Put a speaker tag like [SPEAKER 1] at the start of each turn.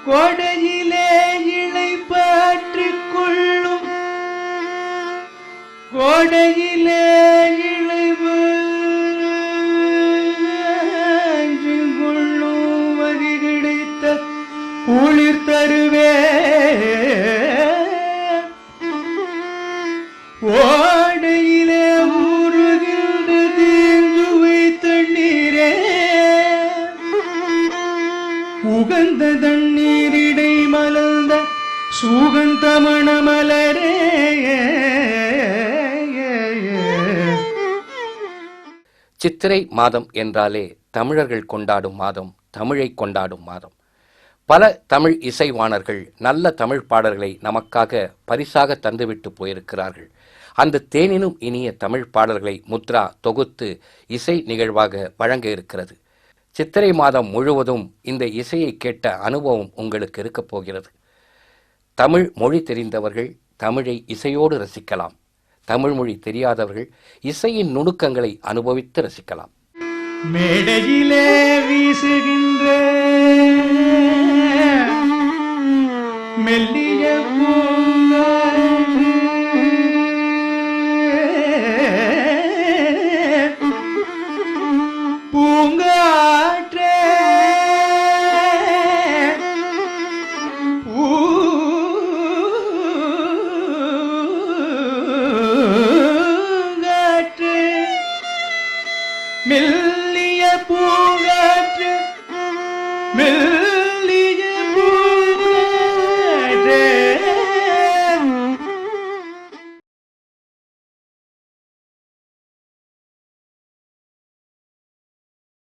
[SPEAKER 1] கோடையிலே இழை பாற்றிக் கொள்ளும் கோடையிலே இழை பாற்றிக் கொள்ளும் வரி கிடைத்த குளிர் தருவே ஓடையிலே ஊறுகின்ற தீங்குவை தண்ணீரே உகந்த தண்ணீரிடை மலர்ந்த சுகந்த மணமலரே.
[SPEAKER 2] சித்திரை மாதம் என்றாலே தமிழர்கள் கொண்டாடும் மாதம், தமிழை கொண்டாடும் மாதம். பல தமிழ் இசைவாணர்கள் நல்ல தமிழ் பாடல்களை நமக்காக பரிசாக தந்துவிட்டு போயிருக்கிறார்கள். அந்த தேனினும் இனிய தமிழ் பாடல்களை முத்ரா தொகுத்து இசை நிகழ்வாக வழங்க இருக்கிறது. சித்திரை மாதம் முழுவதும் இந்த இசையை கேட்ட அனுபவம் உங்களுக்கு இருக்கப் போகிறது. தமிழ் மொழி தெரிந்தவர்கள் தமிழை இசையோடு ரசிக்கலாம். தமிழ் மொழி தெரியாதவர்கள் இசையின் நுணுக்கங்களை அனுபவித்து ரசிக்கலாம்.
[SPEAKER 1] மேடையிலே வீசுகின்ற